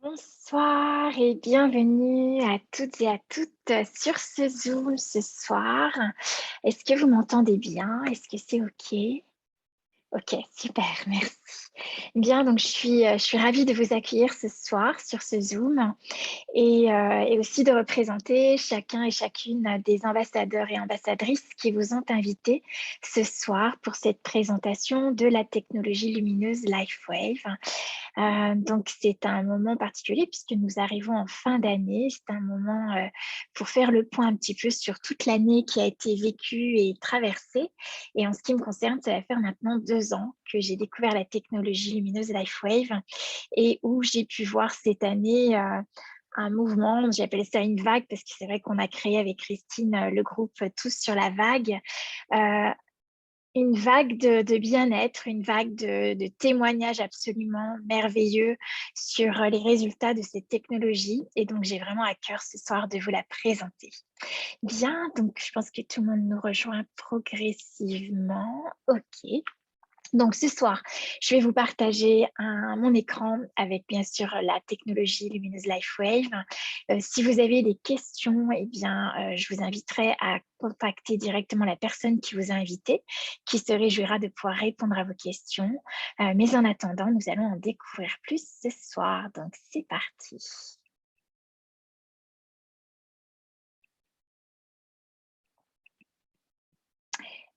Bonsoir et bienvenue à toutes et à toutes sur ce Zoom ce soir. Est-ce que vous m'entendez bien? Est-ce que c'est OK? OK, super, merci. Bien, donc je suis ravie de vous accueillir ce soir sur ce Zoom et aussi de représenter chacun et chacune des ambassadeurs et ambassadrices qui vous ont invités ce soir pour cette présentation de la technologie lumineuse LifeWave. Donc c'est un moment particulier puisque nous arrivons en fin d'année. C'est un moment, pour faire le point un petit peu sur toute l'année qui a été vécue et traversée et en ce qui me concerne, ça va faire maintenant 2 ans que j'ai découvert la technologie lumineuse LifeWave et où j'ai pu voir cette année, un mouvement, j'appelle ça une vague parce que c'est vrai qu'on a créé avec Christine, le groupe Tous sur la vague, heu, une vague de bien-être, une vague de témoignages absolument merveilleux sur, les résultats de cette technologie et donc j'ai vraiment à cœur ce soir de vous la présenter. Bien, donc je pense que tout le monde nous rejoint progressivement. OK. Donc ce soir, je vais vous partager mon écran avec bien sûr la technologie lumineuse LifeWave. Si vous avez des questions, eh bien, je vous inviterai à contacter directement la personne qui vous a invité, qui se réjouira de pouvoir répondre à vos questions. Mais en attendant, nous allons en découvrir plus ce soir. Donc c'est parti.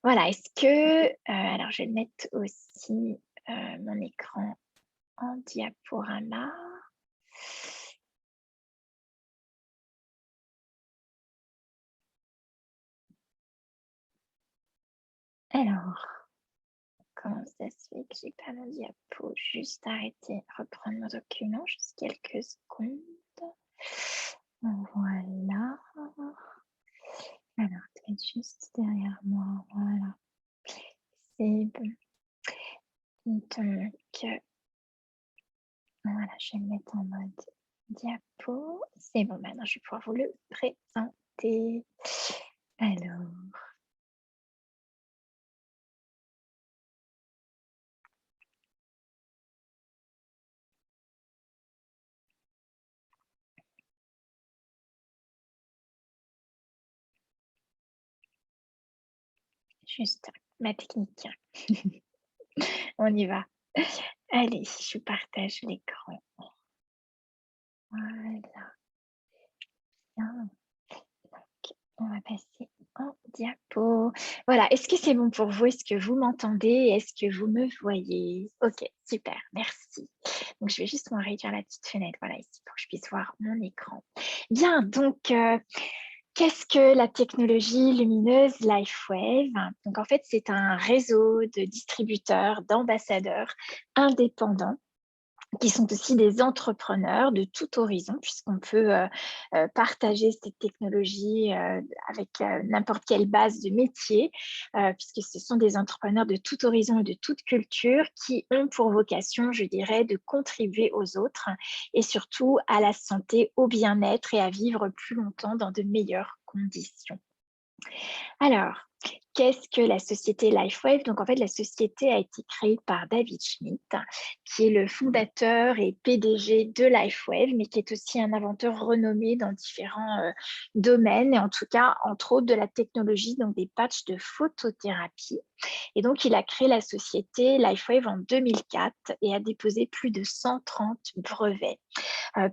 Voilà, est-ce que, alors je vais mettre aussi mon écran en diaporama. Alors, comment ça se fait que j'ai pas mon diapo? Juste arrêter, reprendre mon document, juste quelques secondes. Voilà. Alors, tu es juste derrière moi, voilà. C'est bon. Donc, voilà, je vais le mettre en mode diapo. C'est bon, maintenant je vais pouvoir vous le présenter. Alors, juste ma technique. On y va. Allez, je partage l'écran. Voilà, bien. OK, on va passer en diapo. Voilà, est-ce que c'est bon pour vous? Est-ce que vous m'entendez? Est-ce que vous me voyez? OK, super, merci. Donc je vais juste moi réduire la petite fenêtre, voilà, ici, pour que je puisse voir mon écran. Bien, donc qu'est-ce que la technologie lumineuse LifeWave? Donc en fait, c'est un réseau de distributeurs, d'ambassadeurs indépendants qui sont aussi des entrepreneurs de tout horizon puisqu'on peut, partager cette technologie, avec, n'importe quelle base de métier, puisque ce sont des entrepreneurs de tout horizon et de toute culture qui ont pour vocation, je dirais, de contribuer aux autres et surtout à la santé, au bien-être et à vivre plus longtemps dans de meilleures conditions. Alors, qu'est-ce que la société LifeWave? Donc, en fait, la société a été créée par David Schmidt, qui est le fondateur et PDG de LifeWave, mais qui est aussi un inventeur renommé dans différents domaines, et en tout cas, entre autres, de la technologie, donc des patchs de photothérapie. Et donc, il a créé la société LifeWave en 2004 et a déposé plus de 130 brevets.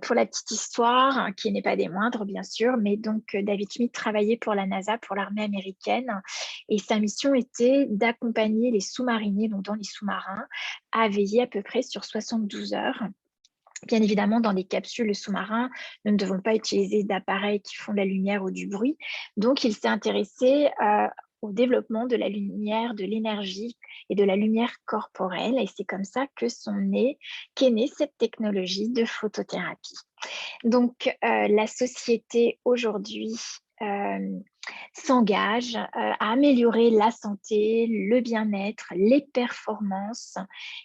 Pour la petite histoire, hein, qui n'est pas des moindres bien sûr, mais donc David Schmidt travaillait pour la NASA, pour l'armée américaine et sa mission était d'accompagner les sous-mariniers, donc dans les sous-marins, à veiller à peu près sur 72 heures. Bien évidemment, dans les capsules sous-marins, nous ne devons pas utiliser d'appareils qui font de la lumière ou du bruit. Donc, il s'est intéressé au développement de la lumière, de l'énergie et de la lumière corporelle. Et c'est comme ça qu'est née cette technologie de photothérapie. Donc, la société aujourd'hui s'engage à améliorer la santé, le bien-être, les performances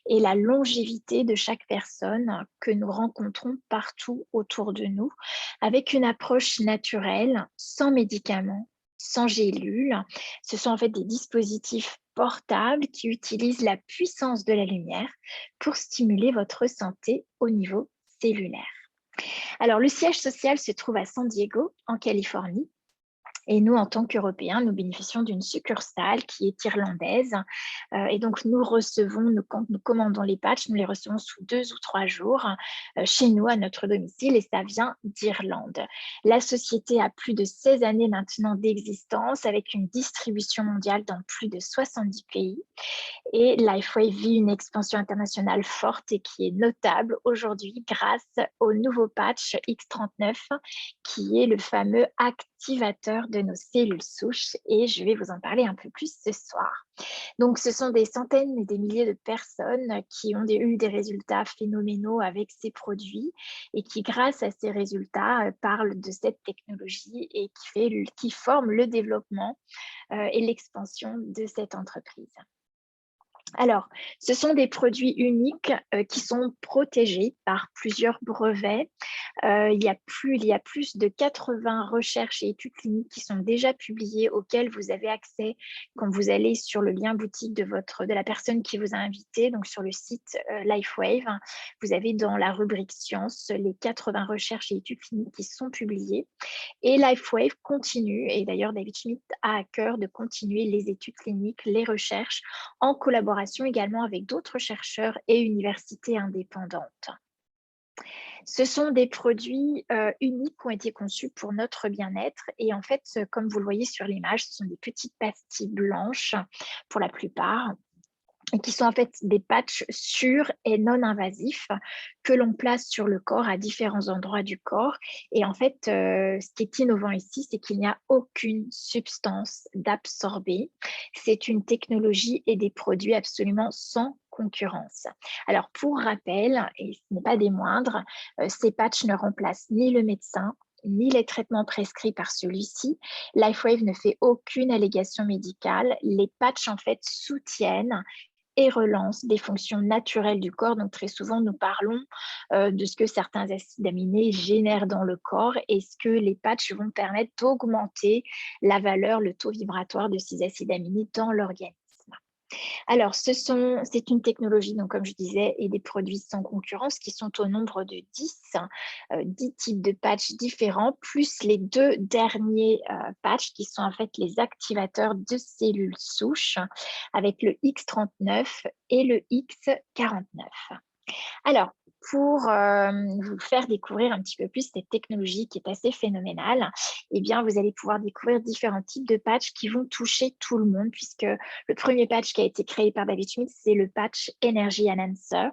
et la longévité de chaque personne que nous rencontrons partout autour de nous, avec une approche naturelle, sans médicaments, sans gélules. Ce sont en fait des dispositifs portables qui utilisent la puissance de la lumière pour stimuler votre santé au niveau cellulaire. Alors, le siège social se trouve à San Diego, en Californie. Et nous, en tant qu'Européens, nous bénéficions d'une succursale qui est irlandaise. Et donc, quand nous commandons les patchs, nous les recevons sous 2 ou 3 jours chez nous, à notre domicile, et ça vient d'Irlande. La société a plus de 16 années maintenant d'existence, avec une distribution mondiale dans plus de 70 pays. Et LifeWave vit une expansion internationale forte et qui est notable aujourd'hui grâce au nouveau patch X39, qui est le fameux activateur de nos cellules souches. Et je vais vous en parler un peu plus ce soir. Donc, ce sont des centaines et des milliers de personnes qui ont eu des résultats phénoménaux avec ces produits et qui, grâce à ces résultats, parlent de cette technologie et qui forment le développement et l'expansion de cette entreprise. Alors, ce sont des produits uniques qui sont protégés par plusieurs brevets. Il y a plus de 80 recherches et études cliniques qui sont déjà publiées, auxquelles vous avez accès quand vous allez sur le lien boutique de la personne qui vous a invité, donc sur le site LifeWave. Vous avez dans la rubrique sciences les 80 recherches et études cliniques qui sont publiées. Et LifeWave continue, et d'ailleurs David Schmidt a à cœur de continuer les études cliniques, les recherches, en collaboration également avec d'autres chercheurs et universités indépendantes. Ce sont des produits uniques qui ont été conçus pour notre bien-être. Et en fait, comme vous le voyez sur l'image, ce sont des petites pastilles blanches pour la plupart, et qui sont en fait des patchs sûrs et non invasifs que l'on place sur le corps à différents endroits du corps. Et en fait, ce qui est innovant ici, c'est qu'il n'y a aucune substance d'absorbée. C'est une technologie et des produits absolument sans concurrence. Alors, pour rappel, et ce n'est pas des moindres, ces patchs ne remplacent ni le médecin, ni les traitements prescrits par celui-ci. LifeWave ne fait aucune allégation médicale. Les patchs, en fait, soutiennent et relance des fonctions naturelles du corps. Donc, très souvent, nous parlons de ce que certains acides aminés génèrent dans le corps et ce que les patchs vont permettre d'augmenter la valeur, le taux vibratoire de ces acides aminés dans l'organisme. Alors, c'est une technologie, donc, comme je disais, et des produits sans concurrence qui sont au nombre de 10 types de patchs différents, plus les 2 derniers patchs qui sont en fait les activateurs de cellules souches avec le X39 et le X49. Alors, pour vous faire découvrir un petit peu plus cette technologie qui est assez phénoménale, eh bien, vous allez pouvoir découvrir différents types de patchs qui vont toucher tout le monde, puisque le premier patch qui a été créé par David Schmidt, c'est le patch Energy Enhancer.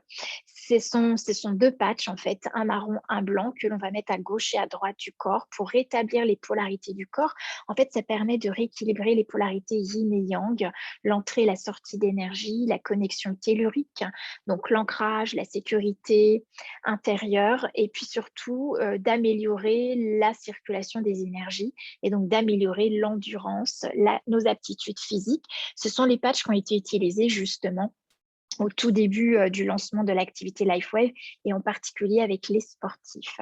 Ce sont 2 patchs, en fait, un marron, un blanc, que l'on va mettre à gauche et à droite du corps pour rétablir les polarités du corps. En fait, ça permet de rééquilibrer les polarités yin et yang, l'entrée et la sortie d'énergie, la connexion tellurique, donc l'ancrage, la sécurité intérieure, et puis surtout d'améliorer la circulation des énergies et donc d'améliorer l'endurance, nos aptitudes physiques. Ce sont les patchs qui ont été utilisés justement au tout début du lancement de l'activité LifeWave et en particulier avec les sportifs.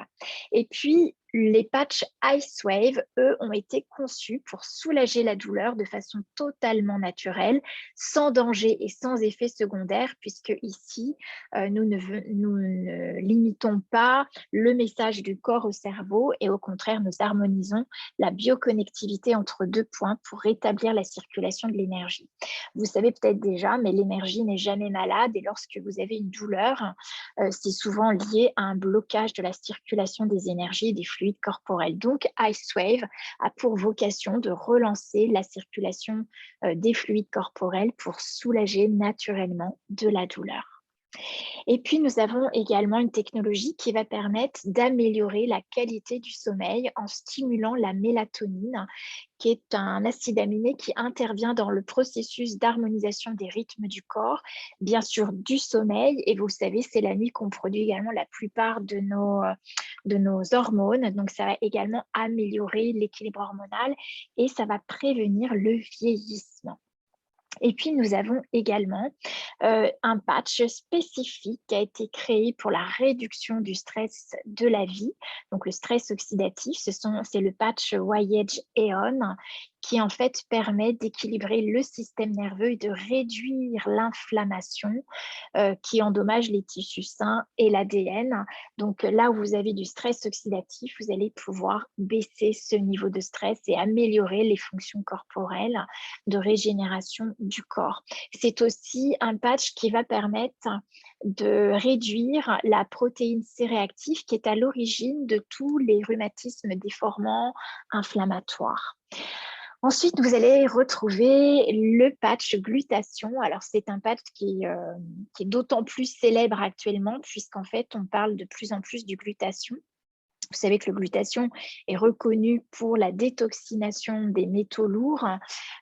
Et puis, les patchs IceWave, eux, ont été conçus pour soulager la douleur de façon totalement naturelle, sans danger et sans effet secondaire, puisque ici, nous ne limitons pas le message du corps au cerveau et au contraire, nous harmonisons la bioconnectivité entre 2 points pour rétablir la circulation de l'énergie. Vous savez peut-être déjà, mais l'énergie n'est jamais malade et lorsque vous avez une douleur, c'est souvent lié à un blocage de la circulation des énergies et des fluides corporels. Donc, IceWave a pour vocation de relancer la circulation des fluides corporels pour soulager naturellement de la douleur. Et puis, nous avons également une technologie qui va permettre d'améliorer la qualité du sommeil en stimulant la mélatonine, qui est un acide aminé qui intervient dans le processus d'harmonisation des rythmes du corps, bien sûr du sommeil. Et vous le savez, c'est la nuit qu'on produit également la plupart de nos hormones. Donc, ça va également améliorer l'équilibre hormonal et ça va prévenir le vieillissement. Et puis, nous avons également un patch spécifique qui a été créé pour la réduction du stress de la vie. Donc, le stress oxydatif, c'est le patch Voyage Aeon qui, en fait, permet d'équilibrer le système nerveux et de réduire l'inflammation qui endommage les tissus sains et l'ADN. Donc, là où vous avez du stress oxydatif, vous allez pouvoir baisser ce niveau de stress et améliorer les fonctions corporelles de régénération du corps. C'est aussi un patch qui va permettre de réduire la protéine C-réactive qui est à l'origine de tous les rhumatismes déformants inflammatoires. Ensuite, vous allez retrouver le patch glutation. Alors, c'est un patch qui est d'autant plus célèbre actuellement puisqu'en fait, on parle de plus en plus du glutation. Vous savez que le glutation est reconnu pour la détoxination des métaux lourds,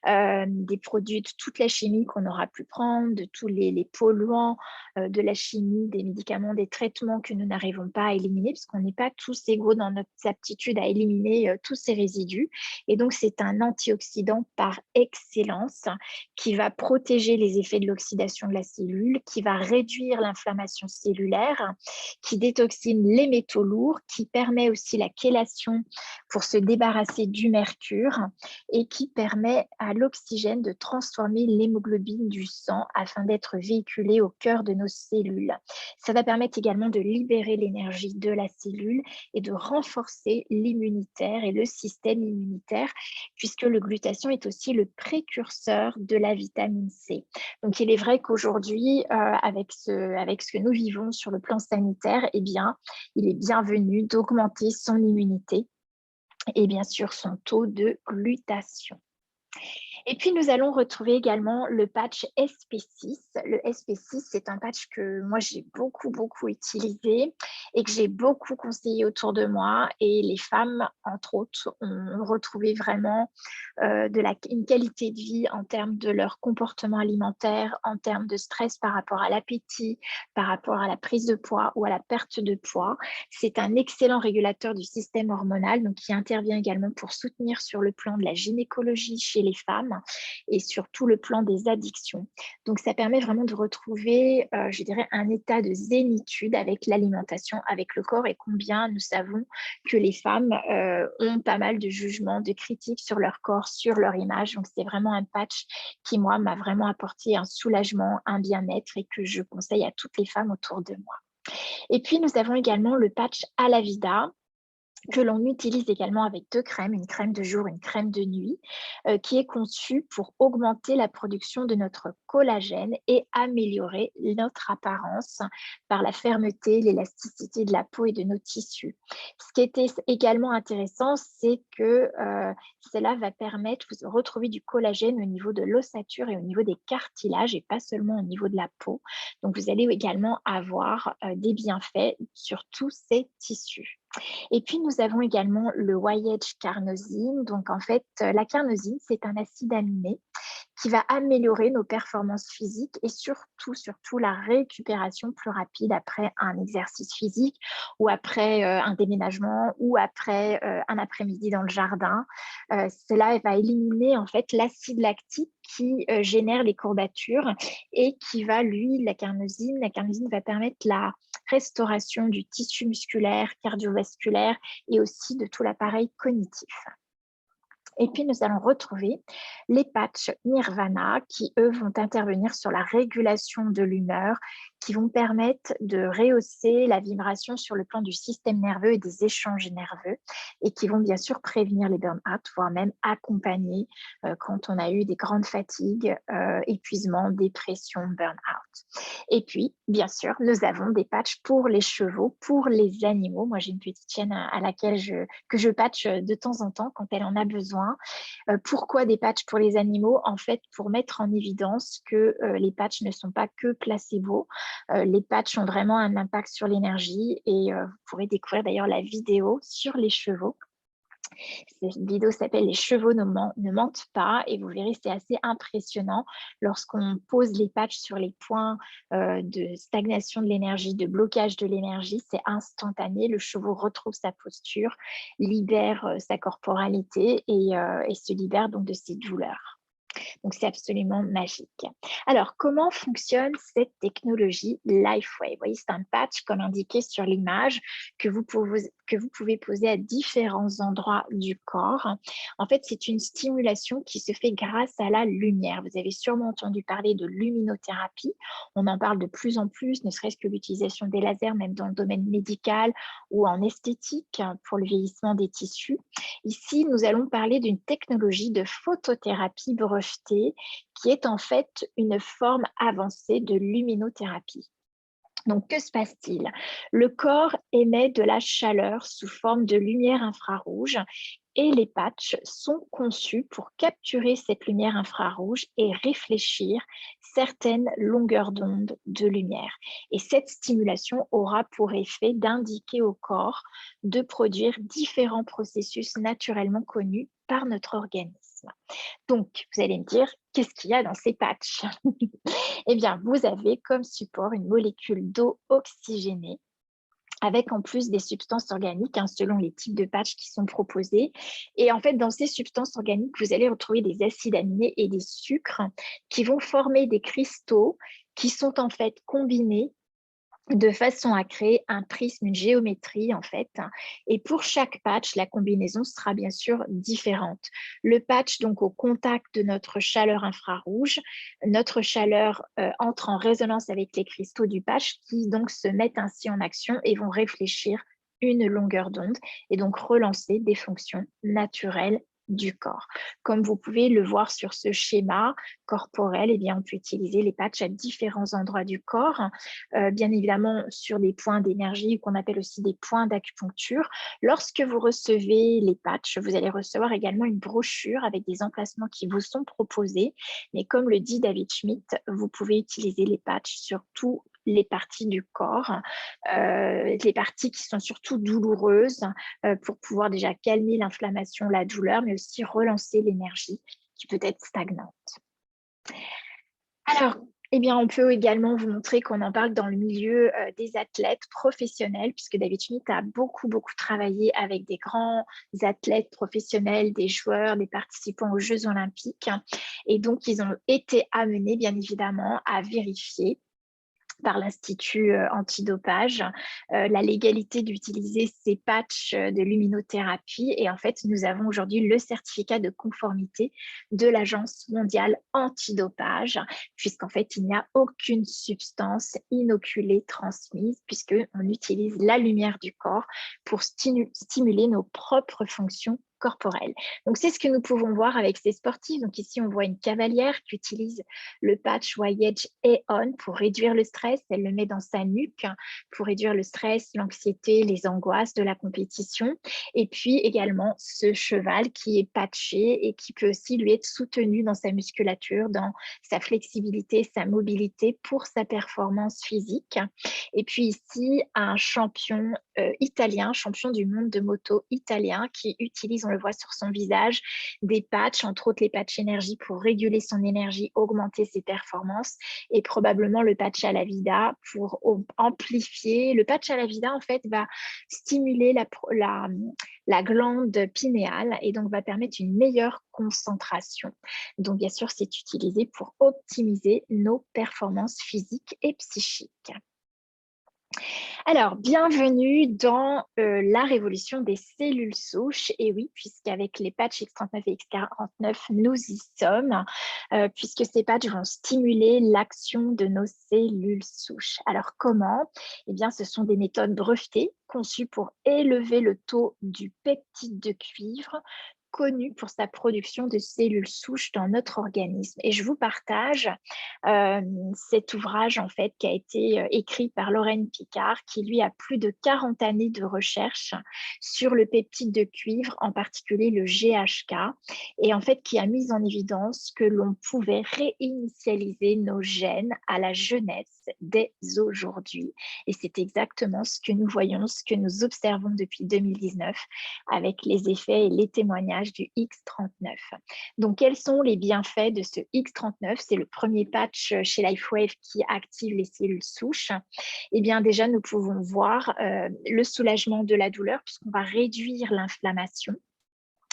des produits de toute la chimie qu'on aura pu prendre, de tous les polluants de la chimie, des médicaments, des traitements que nous n'arrivons pas à éliminer, parce qu'on n'est pas tous égaux dans notre aptitude à éliminer tous ces résidus. Et donc, c'est un antioxydant par excellence qui va protéger les effets de l'oxydation de la cellule, qui va réduire l'inflammation cellulaire, qui détoxine les métaux lourds, qui permet aussi la chélation pour se débarrasser du mercure et qui permet à l'oxygène de transformer l'hémoglobine du sang afin d'être véhiculé au cœur de nos cellules. Ça va permettre également de libérer l'énergie de la cellule et de renforcer l'immunitaire et le système immunitaire puisque le glutation est aussi le précurseur de la vitamine C. Donc, il est vrai qu'aujourd'hui, avec ce que nous vivons sur le plan sanitaire, eh bien, il est bienvenu d'augmenter son immunité et bien sûr son taux de glutation. Et puis, nous allons retrouver également le patch SP6. Le SP6, c'est un patch que moi, j'ai beaucoup, beaucoup utilisé et que j'ai beaucoup conseillé autour de moi. Et les femmes, entre autres, ont retrouvé vraiment une qualité de vie en termes de leur comportement alimentaire, en termes de stress par rapport à l'appétit, par rapport à la prise de poids ou à la perte de poids. C'est un excellent régulateur du système hormonal, donc qui intervient également pour soutenir sur le plan de la gynécologie chez les femmes et surtout le plan des addictions. Donc, ça permet vraiment de retrouver, je dirais, un état de zénitude avec l'alimentation, avec le corps et combien nous savons que les femmes ont pas mal de jugements, de critiques sur leur corps, sur leur image. Donc, c'est vraiment un patch qui, moi, m'a vraiment apporté un soulagement, un bien-être et que je conseille à toutes les femmes autour de moi. Et puis, nous avons également le patch Alavida, que l'on utilise également avec deux crèmes, une crème de jour, une crème de nuit, qui est conçue pour augmenter la production de notre collagène et améliorer notre apparence par la fermeté, l'élasticité de la peau et de nos tissus. Ce qui était également intéressant, c'est que cela va permettre de retrouver du collagène au niveau de l'ossature et au niveau des cartilages et pas seulement au niveau de la peau. Donc, vous allez également avoir des bienfaits sur tous ces tissus. Et puis, nous avons également le Voyage carnosine. Donc, en fait, la carnosine, c'est un acide aminé qui va améliorer nos performances physiques et surtout la récupération plus rapide après un exercice physique ou après un déménagement ou après un après-midi dans le jardin. Cela va éliminer en fait l'acide lactique qui génère les courbatures et qui va, lui, la carnosine va permettre la restauration du tissu musculaire, cardiovasculaire et aussi de tout l'appareil cognitif. Et puis, nous allons retrouver les patchs Nirvana qui, eux, vont intervenir sur la régulation de l'humeur, qui vont permettre de rehausser la vibration sur le plan du système nerveux et des échanges nerveux et qui vont bien sûr prévenir les burn-out, voire même accompagner quand on a eu des grandes fatigues, épuisement, dépression, burn-out. Et puis, bien sûr, nous avons des patchs pour les chevaux, pour les animaux. Moi, j'ai une petite chienne à laquelle que je patch de temps en temps quand elle en a besoin. Pourquoi des patchs pour les animaux? En fait, pour mettre en évidence que les patchs ne sont pas que placebo. Les patchs ont vraiment un impact sur l'énergie et vous pourrez découvrir d'ailleurs la vidéo sur les chevaux. Cette vidéo s'appelle «Les chevaux ne mentent pas» et vous verrez, c'est assez impressionnant lorsqu'on pose les patchs sur les points de stagnation de l'énergie, de blocage de l'énergie, c'est instantané. Le cheval retrouve sa posture, libère sa corporalité et se libère donc de ses douleurs. Donc, c'est absolument magique. Alors, comment fonctionne cette technologie LifeWave? Vous voyez, c'est un patch, comme indiqué sur l'image, que vous pouvez poser à différents endroits du corps. En fait, c'est une stimulation qui se fait grâce à la lumière. Vous avez sûrement entendu parler de luminothérapie. On en parle de plus en plus, ne serait-ce que l'utilisation des lasers, même dans le domaine médical ou en esthétique pour le vieillissement des tissus. Ici, nous allons parler d'une technologie de photothérapie brevetée qui est en fait une forme avancée de luminothérapie. Donc, que se passe-t-il? Le corps émet de la chaleur sous forme de lumière infrarouge et les patchs sont conçus pour capturer cette lumière infrarouge et réfléchir certaines longueurs d'onde de lumière. Et cette stimulation aura pour effet d'indiquer au corps de produire différents processus naturellement connus par notre organisme. Donc, vous allez me dire, qu'est-ce qu'il y a dans ces patchs? Eh bien, vous avez comme support une molécule d'eau oxygénée avec en plus des substances organiques selon les types de patchs qui sont proposés. Et en fait, dans ces substances organiques, vous allez retrouver des acides aminés et des sucres qui vont former des cristaux qui sont en fait combinés de façon à créer un prisme, une géométrie en fait. Et pour chaque patch, la combinaison sera bien sûr différente. Le patch, donc au contact de notre chaleur infrarouge, notre chaleur entre en résonance avec les cristaux du patch qui donc se mettent ainsi en action et vont réfléchir une longueur d'onde et donc relancer des fonctions naturelles du corps. Comme vous pouvez le voir sur ce schéma corporel, eh bien, on peut utiliser les patchs à différents endroits du corps, bien évidemment sur des points d'énergie qu'on appelle aussi des points d'acupuncture. Lorsque vous recevez les patchs, vous allez recevoir également une brochure avec des emplacements qui vous sont proposés. Mais comme le dit David Schmidt, vous pouvez utiliser les patchs sur tous les parties du corps, les parties qui sont surtout douloureuses pour pouvoir déjà calmer l'inflammation, la douleur, mais aussi relancer l'énergie qui peut être stagnante. Alors, eh bien, on peut également vous montrer qu'on en parle dans le milieu des athlètes professionnels, puisque David Schmidt a beaucoup, beaucoup travaillé avec des grands athlètes professionnels, des joueurs, des participants aux Jeux olympiques. Et donc, ils ont été amenés, bien évidemment, à vérifier par l'Institut antidopage, la légalité d'utiliser ces patchs de luminothérapie. Et en fait, nous avons aujourd'hui le certificat de conformité de l'Agence mondiale antidopage, puisqu'en fait, il n'y a aucune substance inoculée transmise, puisqu'on utilise la lumière du corps pour stimuler nos propres fonctions corporelles. Donc, c'est ce que nous pouvons voir avec ces sportifs. Donc, ici, on voit une cavalière qui utilise le patch Voyage Aeon pour réduire le stress. Elle le met dans sa nuque pour réduire le stress, l'anxiété, les angoisses de la compétition. Et puis également ce cheval qui est patché et qui peut aussi lui être soutenu dans sa musculature, dans sa flexibilité, sa mobilité pour sa performance physique. Et puis ici, un champion italien, champion du monde de moto italien qui utilise, on le voit sur son visage, des patchs, entre autres les patchs énergie pour réguler son énergie, augmenter ses performances et probablement le patch à la vida pour amplifier. Le patch à la vida, en fait, va stimuler la glande pinéale et donc va permettre une meilleure concentration. Donc, bien sûr, c'est utilisé pour optimiser nos performances physiques et psychiques. Alors, bienvenue dans la révolution des cellules souches. Et oui, puisqu'avec les patchs X39 et X49, nous y sommes, puisque ces patchs vont stimuler l'action de nos cellules souches. Alors, comment? Eh bien, ce sont des méthodes brevetées conçues pour élever le taux du peptide de cuivre, connu pour sa production de cellules souches dans notre organisme. Et je vous partage cet ouvrage en fait qui a été écrit par Lorraine Picard, qui lui a plus de 40 années de recherche sur le peptide de cuivre, en particulier le GHK, et en fait qui a mis en évidence que l'on pouvait réinitialiser nos gènes à la jeunesse dès aujourd'hui. Et c'est exactement ce que nous voyons, ce que nous observons depuis 2019 avec les effets et les témoignages du X39. Donc, quels sont les bienfaits de ce X39? C'est le premier patch chez LifeWave qui active les cellules souches. Eh bien, déjà, nous pouvons voir le soulagement de la douleur puisqu'on va réduire l'inflammation.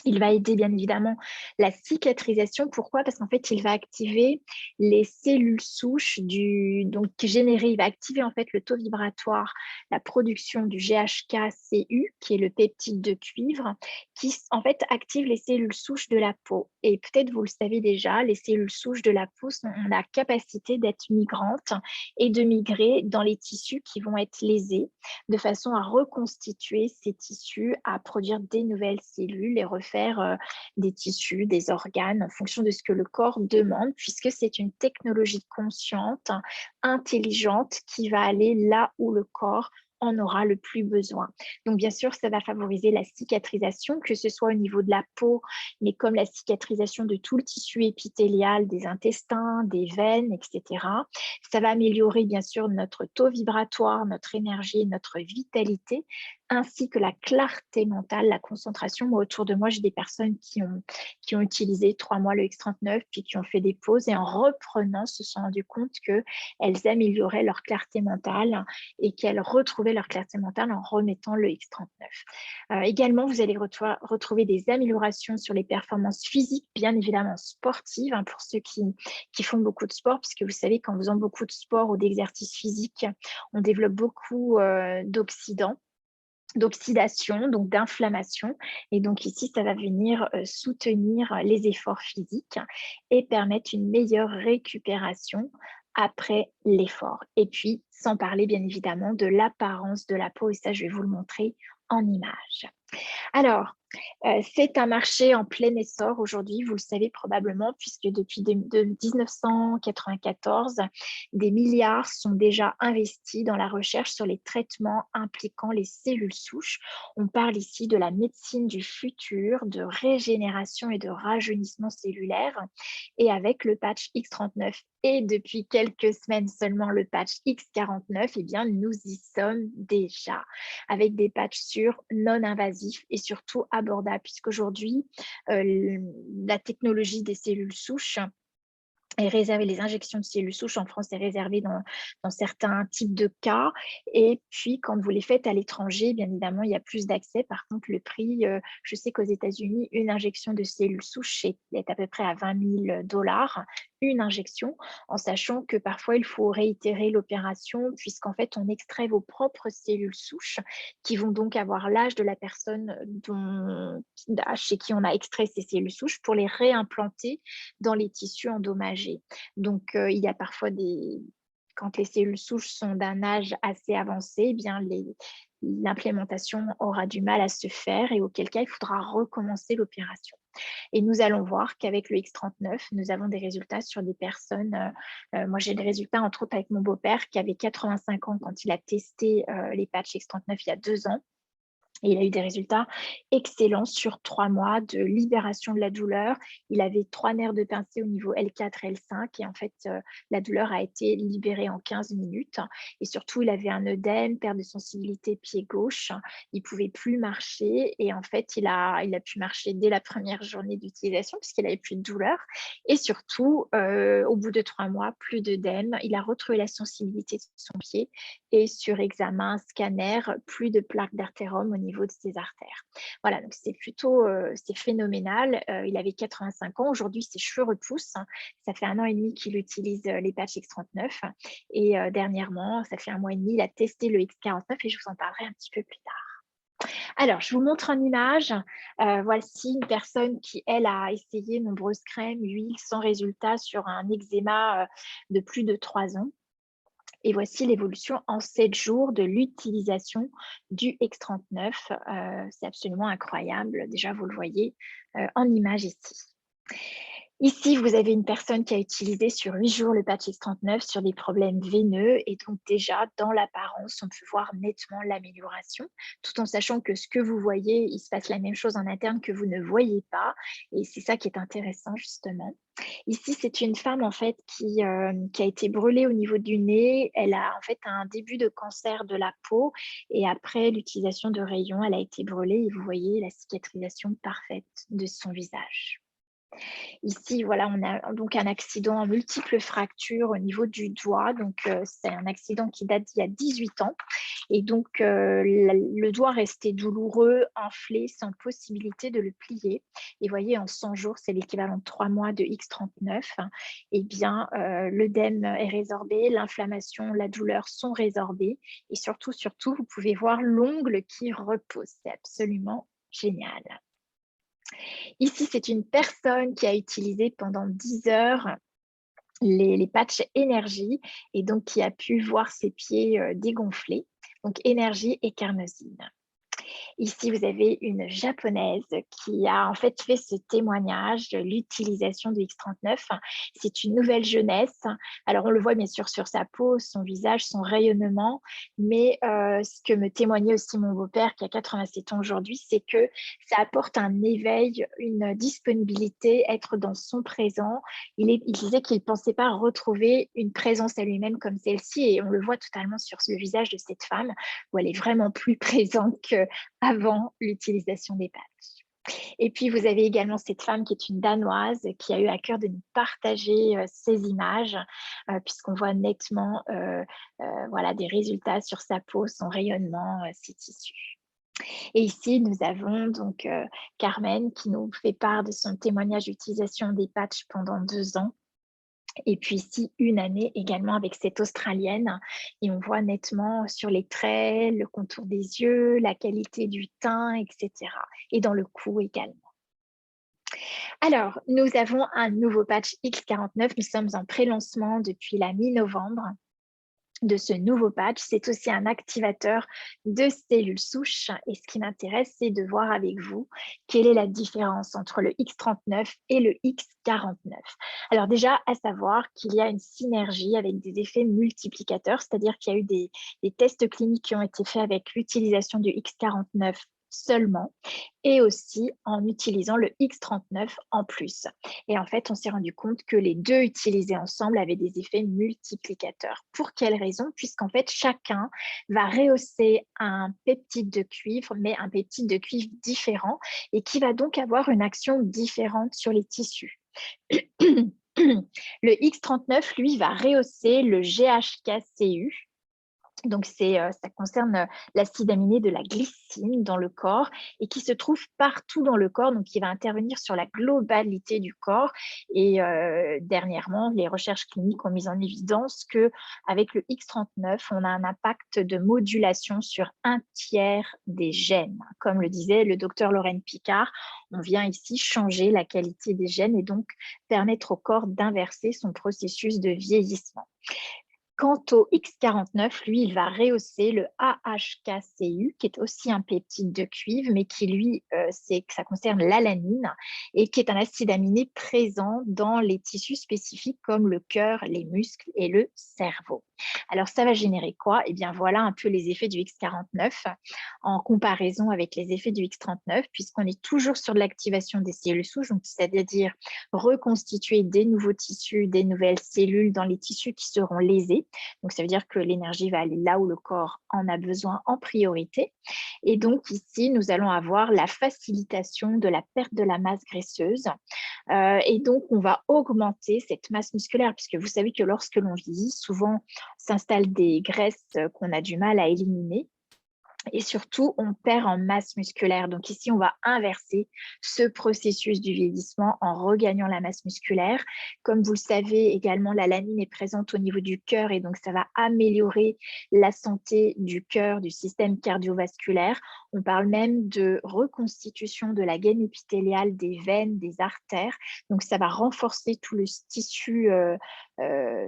Il va aider bien évidemment la cicatrisation. Pourquoi? Parce qu'en fait, il va activer les cellules souches il va activer en fait le taux vibratoire, la production du GHK-Cu, qui est le peptide de cuivre, qui en fait active les cellules souches de la peau. Et peut-être vous le savez déjà, les cellules souches de la peau ont la capacité d'être migrantes et de migrer dans les tissus qui vont être lésés, de façon à reconstituer ces tissus, à produire des nouvelles cellules et refaire des tissus, des organes en fonction de ce que le corps demande, puisque c'est une technologie consciente, intelligente, qui va aller là où le corps en aura le plus besoin. Donc, bien sûr, ça va favoriser la cicatrisation, que ce soit au niveau de la peau, mais comme la cicatrisation de tout le tissu épithélial, des intestins, des veines, etc. Ça va améliorer, bien sûr, notre taux vibratoire, notre énergie, notre vitalité, ainsi que la clarté mentale, la concentration. Moi, autour de moi, j'ai des personnes qui ont utilisé 3 mois le X39, puis qui ont fait des pauses et en reprenant, se sont rendues compte qu'elles amélioraient leur clarté mentale et qu'elles retrouvaient leur clarté mentale en remettant le X39. Également, vous allez retrouver des améliorations sur les performances physiques, bien évidemment sportives, hein, pour ceux qui font beaucoup de sport, puisque vous savez qu'en faisant beaucoup de sport ou d'exercice physique, on développe beaucoup d'oxydation, donc d'inflammation. Et donc ici, ça va venir soutenir les efforts physiques et permettre une meilleure récupération après l'effort. Et puis, sans parler bien évidemment de l'apparence de la peau, et ça, je vais vous le montrer en image. Alors, c'est un marché en plein essor aujourd'hui, vous le savez probablement, puisque depuis 1994, des milliards sont déjà investis dans la recherche sur les traitements impliquant les cellules souches. On parle ici de la médecine du futur, de régénération et de rajeunissement cellulaire. Et avec le patch X39 et depuis quelques semaines seulement le patch X49, eh bien, nous y sommes déjà, avec des patchs sûrs, non invasifs et surtout abordables, puisqu'aujourd'hui, la technologie des cellules souches est réservée, les injections de cellules souches en France est réservée dans certains types de cas. Et puis, quand vous les faites à l'étranger, bien évidemment, il y a plus d'accès. Par contre, le prix, je sais qu'aux États-Unis, une injection de cellules souches est à peu près à 20 000 $, une injection, en sachant que parfois, il faut réitérer l'opération, puisqu'en fait, on extrait vos propres cellules souches qui vont donc avoir l'âge de la personne chez qui on a extrait ces cellules souches pour les réimplanter dans les tissus endommagés. Donc, il y a parfois quand les cellules souches sont d'un âge assez avancé, eh bien l'implémentation aura du mal à se faire et auquel cas il faudra recommencer l'opération. Et nous allons voir qu'avec le X39, nous avons des résultats sur des personnes. Moi, j'ai des résultats, entre autres, avec mon beau-père qui avait 85 ans quand il a testé les patchs X39 il y a 2 ans. Et il a eu des résultats excellents sur 3 mois de libération de la douleur. Il avait 3 nerfs de pincée au niveau L4 et L5 et en fait, la douleur a été libérée en 15 minutes et surtout, il avait un œdème, perte de sensibilité pied gauche. Il pouvait plus marcher et en fait, il a pu marcher dès la première journée d'utilisation puisqu'il avait plus de douleur et surtout, au bout de 3 mois, plus d'œdème. Il a retrouvé la sensibilité de son pied et sur examen scanner, plus de plaques d'athérome au niveau de ses artères. Voilà, donc c'est plutôt c'est phénoménal. Il avait 85 ans. Aujourd'hui, ses cheveux repoussent. Ça fait 1 an et demi qu'il utilise les patchs X39. Et dernièrement, ça fait 1 mois et demi, il a testé le X49 et je vous en parlerai un petit peu plus tard. Alors, je vous montre en image. Voici une personne qui, elle, a essayé nombreuses crèmes, huiles, sans résultat sur un eczéma de plus de 3 ans. Et voici l'évolution en 7 jours de l'utilisation du X39. C'est absolument incroyable. Déjà, vous le voyez en image ici. Ici, vous avez une personne qui a utilisé sur 8 jours le patch X39 sur des problèmes veineux et donc déjà, dans l'apparence, on peut voir nettement l'amélioration, tout en sachant que ce que vous voyez, il se passe la même chose en interne que vous ne voyez pas et c'est ça qui est intéressant justement. Ici, c'est une femme en fait qui a été brûlée au niveau du nez. Elle a en fait un début de cancer de la peau et après l'utilisation de rayons, elle a été brûlée et vous voyez la cicatrisation parfaite de son visage. Ici, voilà, on a donc un accident à multiples fractures au niveau du doigt. Donc, c'est un accident qui date d'il y a 18 ans. Et donc, le doigt restait douloureux, enflé, sans possibilité de le plier. Et voyez, en 100 jours, c'est l'équivalent de 3 mois de X39. Eh bien, l'œdème est résorbé, l'inflammation, la douleur sont résorbées. Et surtout, surtout, vous pouvez voir l'ongle qui repose. C'est absolument génial. Ici, c'est une personne qui a utilisé pendant 10 heures les patchs énergie et donc qui a pu voir ses pieds dégonfler. Donc énergie et carnosine. Ici, vous avez une japonaise qui a en fait fait ce témoignage de l'utilisation du X39. C'est une nouvelle jeunesse. Alors, on le voit bien sûr sur sa peau, son visage, son rayonnement, mais ce que me témoignait aussi mon beau-père qui a 87 ans aujourd'hui, c'est que ça apporte un éveil, une disponibilité, être dans son présent. Il disait qu'il ne pensait pas retrouver une présence à lui-même comme celle-ci et on le voit totalement sur le visage de cette femme où elle est vraiment plus présente qu'avant l'utilisation des patchs. Et puis, vous avez également cette femme qui est une Danoise qui a eu à cœur de nous partager ces images puisqu'on voit nettement voilà, des résultats sur sa peau, son rayonnement, ses tissus. Et ici, nous avons donc Carmen qui nous fait part de son témoignage d'utilisation des patchs pendant 2 ans. Et puis ici, 1 année également avec cette Australienne. Et on voit nettement sur les traits, le contour des yeux, la qualité du teint, etc. Et dans le cou également. Alors, nous avons un nouveau patch X49. Nous sommes en pré-lancement depuis la mi-novembre de ce nouveau patch. C'est aussi un activateur de cellules souches. Et ce qui m'intéresse, c'est de voir avec vous quelle est la différence entre le X39 et le X49. Alors déjà, à savoir qu'il y a une synergie avec des effets multiplicateurs, c'est-à-dire qu'il y a eu des tests cliniques qui ont été faits avec l'utilisation du X49 seulement et aussi en utilisant le X39 en plus. Et en fait, on s'est rendu compte que les deux utilisés ensemble avaient des effets multiplicateurs. Pour quelle raison? Puisqu'en fait, chacun va rehausser un peptide de cuivre, mais un peptide de cuivre différent et qui va donc avoir une action différente sur les tissus. Le X39, lui, va rehausser le GHKCU, donc, ça concerne l'acide aminé de la glycine dans le corps et qui se trouve partout dans le corps, donc qui va intervenir sur la globalité du corps. Et dernièrement, les recherches cliniques ont mis en évidence qu'avec le X39, on a un impact de modulation sur 1/3 des gènes. Comme le disait le docteur Lorraine Picard, on vient ici changer la qualité des gènes et donc permettre au corps d'inverser son processus de vieillissement. Quant au X49, lui, il va rehausser le AHKCU, qui est aussi un peptide de cuivre, mais qui, lui, ça concerne l'alanine et qui est un acide aminé présent dans les tissus spécifiques comme le cœur, les muscles et le cerveau. Alors, ça va générer quoi? Eh bien, voilà un peu les effets du X49 en comparaison avec les effets du X39, puisqu'on est toujours sur de l'activation des cellules souches, donc c'est-à-dire reconstituer des nouveaux tissus, des nouvelles cellules dans les tissus qui seront lésés. Donc, ça veut dire que l'énergie va aller là où le corps en a besoin en priorité. Et donc, ici, nous allons avoir la facilitation de la perte de la masse graisseuse. Et donc, on va augmenter cette masse musculaire, puisque vous savez que lorsque l'on vieillit, souvent s'installent des graisses qu'on a du mal à éliminer. Et surtout, on perd en masse musculaire. Donc ici, on va inverser ce processus du vieillissement en regagnant la masse musculaire. Comme vous le savez également, l'alanine est présente au niveau du cœur et donc ça va améliorer la santé du cœur, du système cardiovasculaire. On parle même de reconstitution de la gaine épithéliale des veines, des artères. Donc ça va renforcer tout le tissu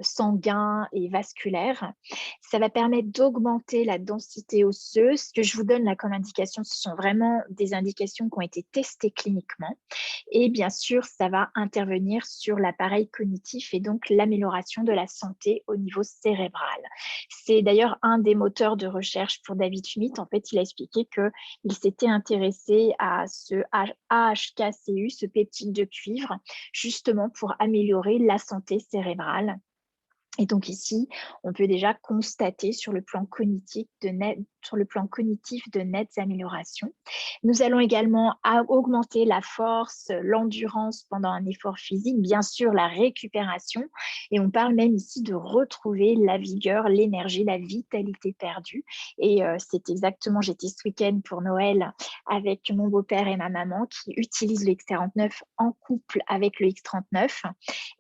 sanguin et vasculaire. Ça va permettre d'augmenter la densité osseuse. Ce que je vous donne là comme indication, ce sont vraiment des indications qui ont été testées cliniquement. Et bien sûr, ça va intervenir sur l'appareil cognitif et donc l'amélioration de la santé au niveau cérébral. C'est d'ailleurs un des moteurs de recherche pour David Schmidt. En fait, il a expliqué qu'il s'était intéressé à ce AHKCU, ce peptide de cuivre, justement pour améliorer la santé cérébrale. Et donc ici, on peut déjà constater sur le plan cognitif de nettes améliorations. Nous allons également augmenter la force, l'endurance pendant un effort physique, bien sûr la récupération, et on parle même ici de retrouver la vigueur, l'énergie, la vitalité perdue. Et c'est exactement, j'étais ce week-end pour Noël avec mon beau-père et ma maman qui utilisent le X49 en couple avec le X39.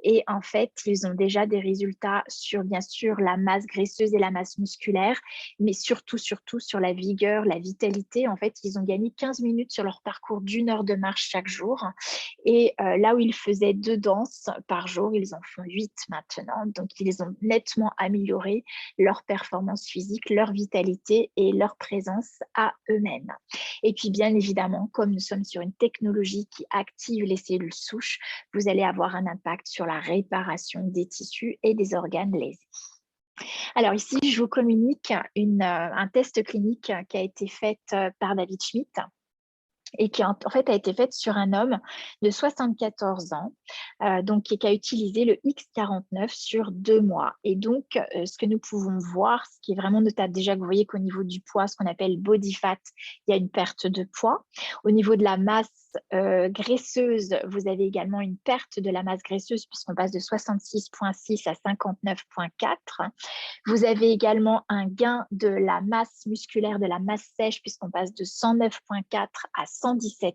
Et en fait, ils ont déjà des résultats sur, bien sûr, la masse graisseuse et la masse musculaire, mais surtout sur la vigueur, la vitalité. En fait, ils ont gagné 15 minutes sur leur parcours d'1 heure de marche chaque jour. Et là où ils faisaient 2 danses par jour, ils en font 8 maintenant. Donc, ils ont nettement amélioré leur performance physique, leur vitalité et leur présence à eux-mêmes. Et puis, bien évidemment, comme nous sommes sur une technologie qui active les cellules souches, vous allez avoir un impact sur la réparation des tissus et des organes lésés. Alors ici, je vous communique un test clinique qui a été fait par David Schmidt et qui en fait a été faite sur un homme de 74 ans, donc qui a utilisé le X49 sur 2 mois. Et donc, ce que nous pouvons voir, ce qui est vraiment notable, déjà que vous voyez qu'au niveau du poids, ce qu'on appelle body fat, il y a une perte de poids. Au niveau de la masse graisseuse, vous avez également une perte de la masse graisseuse puisqu'on passe de 66,6 à 59,4. Vous avez également un gain de la masse musculaire, de la masse sèche, puisqu'on passe de 109,4 à 117,6.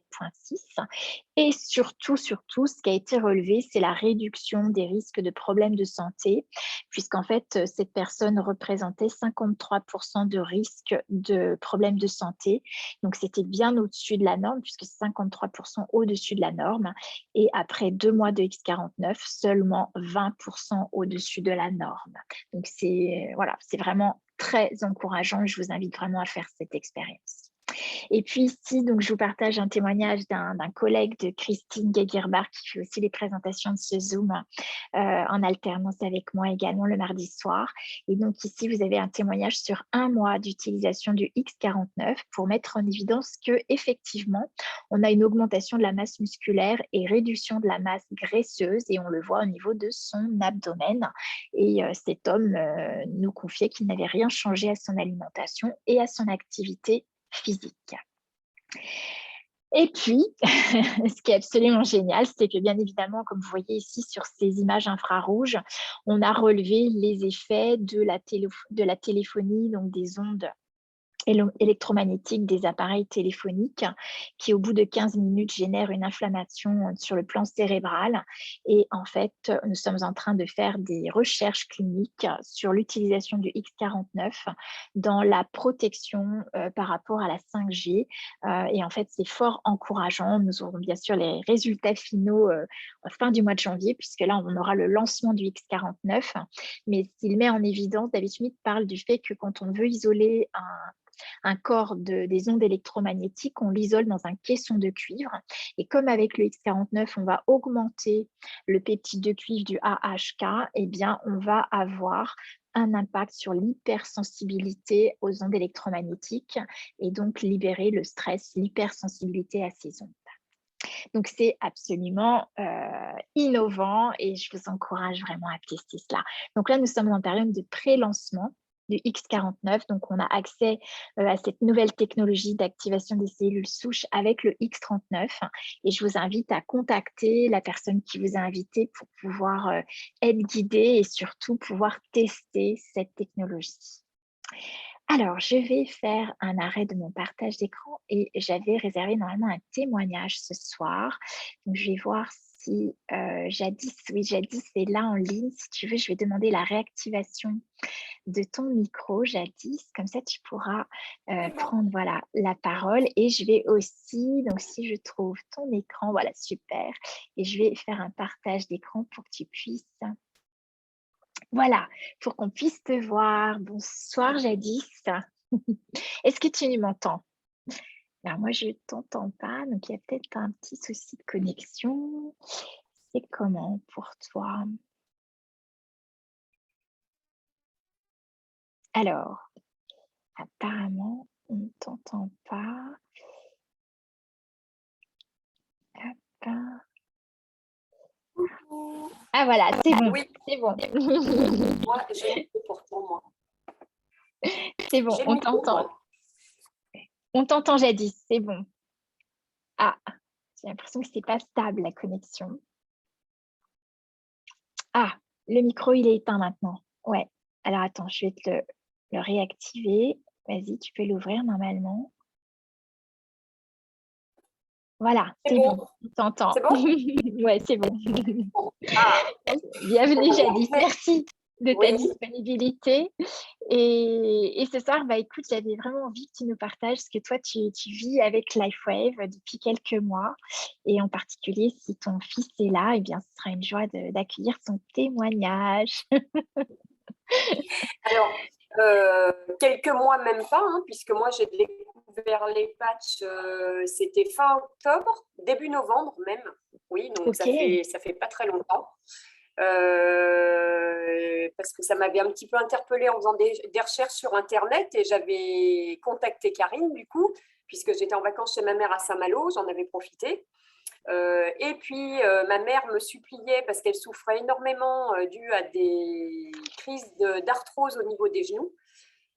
Et surtout, ce qui a été relevé, c'est la réduction des risques de problèmes de santé, puisqu'en fait, cette personne représentait 53% de risque de problèmes de santé. Donc, c'était bien au-dessus de la norme, puisque c'est 53% au-dessus de la norme. Et après 2 mois de X49, seulement 20% au-dessus de la norme. Donc, c'est vraiment très encourageant. Je vous invite vraiment à faire cette expérience. Et puis ici, donc, je vous partage un témoignage d'un collègue de Christine Gaguerbar qui fait aussi les présentations de ce Zoom en alternance avec moi également le mardi soir. Et donc ici, vous avez un témoignage sur 1 mois d'utilisation du X49 pour mettre en évidence qu'effectivement, on a une augmentation de la masse musculaire et réduction de la masse graisseuse et on le voit au niveau de son abdomen. Et cet homme nous confiait qu'il n'avait rien changé à son alimentation et à son activité physique. Et puis, ce qui est absolument génial, c'est que bien évidemment, comme vous voyez ici sur ces images infrarouges, on a relevé les effets de la téléphonie, donc des ondes électromagnétiques des appareils téléphoniques qui, au bout de 15 minutes, génèrent une inflammation sur le plan cérébral. Et en fait, nous sommes en train de faire des recherches cliniques sur l'utilisation du X49 dans la protection par rapport à la 5G. Et en fait, c'est fort encourageant. Nous aurons bien sûr les résultats finaux fin du mois de janvier, puisque là, on aura le lancement du X49. Mais s'il met en évidence, David Schmidt parle du fait que quand on veut isoler un corps des ondes électromagnétiques, on l'isole dans un caisson de cuivre. Et comme avec le X49, on va augmenter le peptide de cuivre du AHK, eh bien, on va avoir un impact sur l'hypersensibilité aux ondes électromagnétiques et donc libérer le stress, l'hypersensibilité à ces ondes. Donc, c'est absolument innovant et je vous encourage vraiment à tester cela. Donc là, nous sommes en période de pré-lancement du X49. Donc, on a accès à cette nouvelle technologie d'activation des cellules souches avec le X39. Et je vous invite à contacter la personne qui vous a invité pour pouvoir être guidé et surtout pouvoir tester cette technologie. Alors, je vais faire un arrêt de mon partage d'écran et j'avais réservé normalement un témoignage ce soir. Donc, je vais voir si Jadis est là en ligne. Si tu veux, je vais demander la réactivation de ton micro, Jadis. Comme ça, tu pourras prendre la parole. Et je vais aussi, donc si je trouve ton écran, voilà, super. Et je vais faire un partage d'écran pour que tu puisses... Voilà, pour qu'on puisse te voir. Bonsoir, Jadis. Est-ce que tu m'entends? Alors moi, je ne t'entends pas, donc il y a peut-être un petit souci de connexion. C'est comment pour toi? Alors, apparemment, on ne t'entend pas. Hop. Ah Ah voilà, c'est bon, Oui, c'est bon. moi, j'ai le micro pourtant, moi. C'est bon, J'ai le on micro, t'entend. moi. On t'entend jadis, c'est bon. Ah, j'ai l'impression que c'est pas stable la connexion. Ah, le micro, il est éteint maintenant. Ouais. Alors attends, je vais te le réactiver. Vas-y, tu peux l'ouvrir normalement. Voilà, C'est c'est bon. bon, on t'entend. C'est bon? Ouais, c'est bon. Ah, Bienvenue Jadis, merci de ta oui. disponibilité. Et ce soir, bah écoute, j'avais vraiment envie que tu nous partages ce que toi tu vis avec LifeWave depuis quelques mois. Et en particulier, si ton fils est là, eh bien, ce sera une joie d'accueillir son témoignage. Alors, quelques mois, même pas, hein, puisque moi, j'ai découvert les patchs, c'était fin octobre, début novembre même. Oui, donc Ok, ça fait pas très longtemps. Parce que ça m'avait un petit peu interpellée en faisant des recherches sur Internet et j'avais contacté Karine, du coup, puisque j'étais en vacances chez ma mère à Saint-Malo, j'en avais profité. Et puis, ma mère me suppliait parce qu'elle souffrait énormément dû à des crises d'arthrose au niveau des genoux.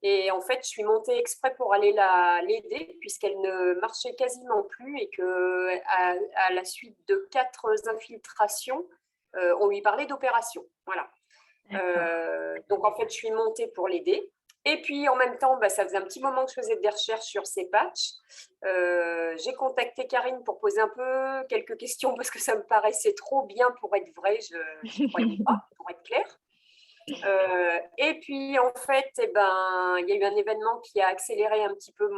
Et en fait, je suis montée exprès pour aller l'aider puisqu'elle ne marchait quasiment plus et que à la suite de 4 infiltrations, on lui parlait d'opération. Voilà. d'accord. Donc en fait, je suis montée pour l'aider. Et puis en même temps, bah, ça faisait un petit moment que je faisais des recherches sur ces patchs. J'ai contacté Karine pour poser un peu quelques questions parce que ça me paraissait trop bien pour être vrai. Je n'y croyais pas, pour être clair. Et puis en fait, eh ben, il y a eu un événement qui a accéléré un petit peu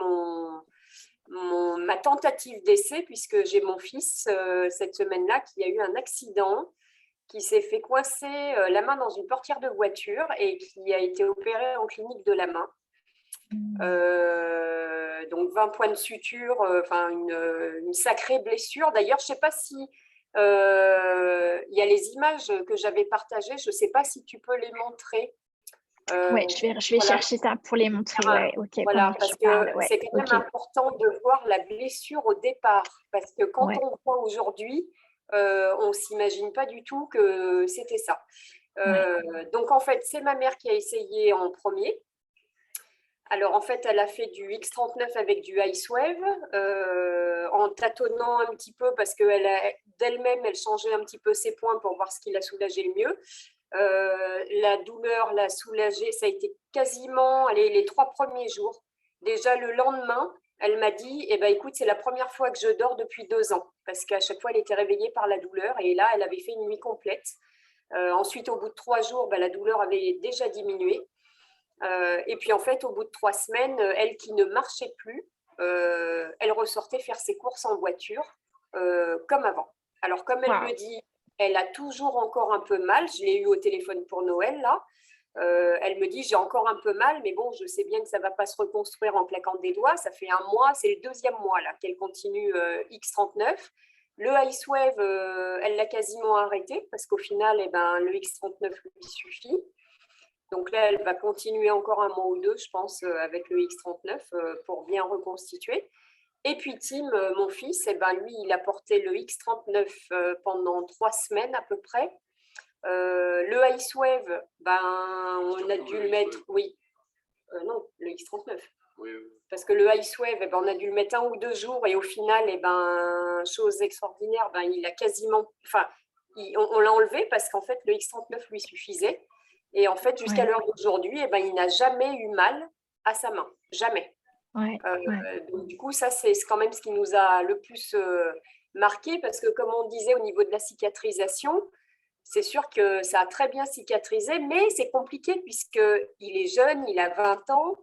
ma tentative d'essai puisque j'ai mon fils cette semaine-là qui a eu un accident qui s'est fait coincer la main dans une portière de voiture et qui a été opéré en clinique de la main. Donc 20 points de suture, enfin une sacrée blessure. D'ailleurs, je ne sais pas si il y a les images que j'avais partagées, je ne sais pas si tu peux les montrer. Ouais, je vais Voilà, chercher ça pour les montrer. Ouais, ok, pendant voilà, que parce tu que parles. Ouais, c'est quand même ok. important de voir la blessure au départ, parce que quand Ouais, on voit aujourd'hui, on ne s'imagine pas du tout que c'était ça. ouais. Donc en fait, c'est ma mère qui a essayé en premier. Alors en fait, elle a fait du X39 avec du Icewave, en tâtonnant un petit peu parce qu'elle d'elle-même, elle changeait un petit peu ses points pour voir ce qui la soulageait le mieux. La douleur l'a soulagée, ça a été quasiment allez, les 3 premiers jours. Déjà le lendemain, elle m'a dit, eh ben, écoute, c'est la première fois que je dors depuis 2 ans, parce qu'à chaque fois, elle était réveillée par la douleur, et là, elle avait fait une nuit complète. Ensuite, au bout de 3 jours, ben, la douleur avait déjà diminué. Et puis en fait, au bout de 3 semaines, elle qui ne marchait plus, elle ressortait faire ses courses en voiture comme avant. Alors comme elle me Waouh. dit, elle a toujours encore un peu mal, je l'ai eu au téléphone pour Noël là, elle me dit j'ai encore un peu mal, mais bon, je sais bien que ça ne va pas se reconstruire en claquant des doigts, ça fait un mois, c'est le 2e mois là qu'elle continue X39. Le Icewave, elle l'a quasiment arrêté parce qu'au final, eh ben, le X39 lui suffit. Donc là, elle va continuer encore un mois ou deux, je pense, avec le X39 pour bien reconstituer. Et puis Tim, mon fils, eh ben, lui, il a porté le X39 pendant 3 semaines à peu près. Le Icewave, ben, on a dû le mettre, oui, non, le X39. Oui, oui. Parce que le Icewave, eh ben, on a dû le mettre 1 ou 2 jours et au final, eh ben, chose extraordinaire, ben, il a quasiment, enfin, on l'a enlevé parce qu'en fait, le X39 lui suffisait. Et en fait, jusqu'à Ouais, l'heure d'aujourd'hui, eh ben, il n'a jamais eu mal à sa main. Jamais. ouais, ouais. Donc, du coup, ça, c'est quand même ce qui nous a le plus marqué parce que, comme on disait au niveau de la cicatrisation, c'est sûr que ça a très bien cicatrisé, mais c'est compliqué puisqu'il est jeune, il a 20 ans,